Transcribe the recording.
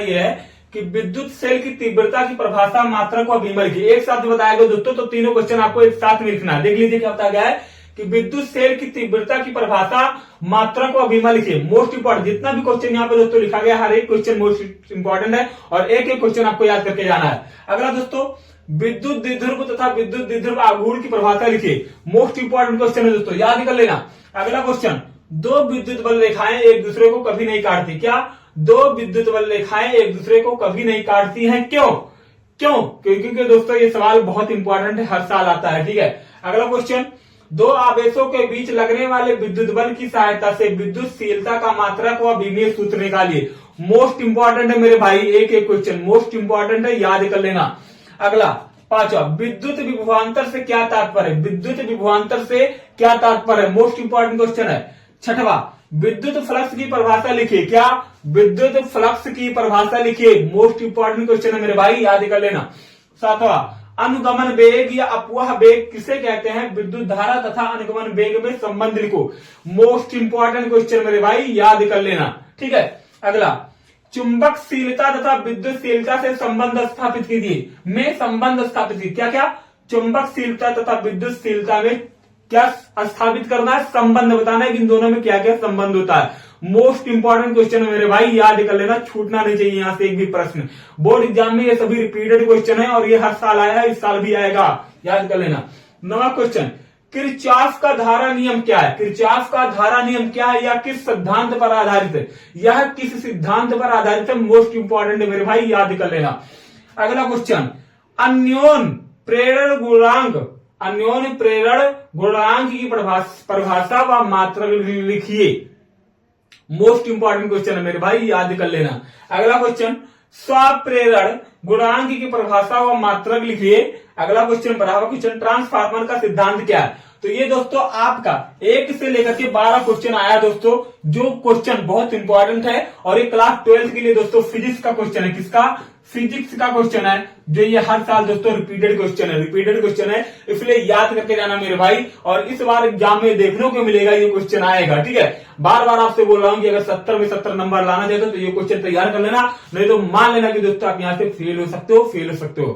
ये है कि विद्युत सेल की तीव्रता की परिभाषा मात्रक व विमल की एक साथ बताया गया दोस्तों। तो तीनों क्वेश्चन आपको एक साथ में लिखना है। देख लीजिए क्या बताया गया है कि विद्युत सेल की तीव्रता की परिभाषा मात्रक व विमल की। मोस्ट इंपॉर्टेंट जितना भी क्वेश्चन यहाँ पे दोस्तों लिखा गया, हर एक क्वेश्चन मोस्ट इंपॉर्टेंट है और एक एक क्वेश्चन आपको याद करके जाना है। अगला दोस्तों, विद्युत द्विध्रुव तथा विद्युत द्विध्रुव आघूर्ण की परिभाषा लिखिए। मोस्ट इंपॉर्टेंट क्वेश्चन है दोस्तों, याद कर लेना। अगला क्वेश्चन, दो विद्युत बल रेखाएं एक दूसरे को कभी नहीं काटती। क्या? दो विद्युत बल रेखाएं एक दूसरे को कभी नहीं काटती हैं। क्यों? क्योंकि दोस्तों ये सवाल बहुत इंपॉर्टेंट है, हर साल आता है। ठीक है। अगला क्वेश्चन, दो आवेशों के बीच लगने वाले विद्युत बल की सहायता से विद्युतशीलता का मात्रक व विमीय सूत्र निकालिए। मोस्ट इंपॉर्टेंट है मेरे भाई, एक एक क्वेश्चन मोस्ट इंपॉर्टेंट है, याद कर लेना। अगला पांचवा, विद्युत विभवांतर से क्या तात्पर्य? विद्युत विभवांतर से क्या तात्पर्य? मोस्ट इंपॉर्टेंट क्वेश्चन है। छठवा, विद्युत फ्लक्स की परिभाषा लिखिए। क्या? विद्युत फ्लक्स की परिभाषा लिखिए। मोस्ट इंपॉर्टेंट क्वेश्चन है मेरे भाई, याद कर लेना। सातवां, अनुगमन वेग या अपवाह वेग किसे कहते हैं? विद्युत धारा तथा अनुगमन वेग में संबंध लिखो। मोस्ट इंपॉर्टेंट क्वेश्चन मेरे भाई, याद कर लेना। ठीक है। अगला, चुंबकशीलता तथा विद्युतशीलता से संबंध स्थापित कीजिए। में संबंध स्थापित कीजिए। क्या क्या? चुंबकशीलता तथा विद्युतशीलता में क्या स्थापित करना है? संबंध बताना है कि इन दोनों में क्या क्या संबंध होता है। मोस्ट इंपॉर्टेंट क्वेश्चन है मेरे भाई, याद कर लेना, छूटना नहीं चाहिए यहां से एक भी प्रश्न। बोर्ड एग्जाम में ये सभी रिपीटेड क्वेश्चन है और ये हर साल आया है, इस साल भी आएगा, याद कर लेना। नवा क्वेश्चन, किरचॉफ का धारा नियम क्या है? किरचॉफ का धारा नियम क्या है या किस सिद्धांत पर आधारित है? यह किस सिद्धांत पर आधारित है? मोस्ट इंपॉर्टेंट है मेरे भाई, याद कर लेना। अगला क्वेश्चन, अन्योन प्रेरण गुणांक, अन्योन प्रेरण गुणांक की परिभाषा व मात्रक लिखिए। मोस्ट इंपॉर्टेंट क्वेश्चन है मेरे भाई, याद कर लेना। अगला क्वेश्चन, स्वप्रेरण गुणांक की परिभाषा व मात्रक लिखिए। अगला क्वेश्चन, बराबर क्वेश्चन, ट्रांसफार्मर का सिद्धांत क्या है? तो ये दोस्तों आपका 1 से लेकर के 12 क्वेश्चन आया दोस्तों, जो क्वेश्चन बहुत इंपॉर्टेंट है और ये क्लास 12 के लिए दोस्तों फिजिक्स का क्वेश्चन है। किसका? फिजिक्स का क्वेश्चन है, जो ये हर साल दोस्तों रिपीटेड क्वेश्चन है, इसलिए याद करके जाना मेरे भाई। और इस बार एग्जाम में देखने को मिलेगा ये क्वेश्चन आएगा। ठीक है। बार बार आपसे बोल रहा हूं कि अगर 70 में 70 नंबर लाना चाहते हो तो ये क्वेश्चन तैयार कर लेना, नहीं तो मान लेना कि दोस्तों आप यहां से फेल हो सकते हो।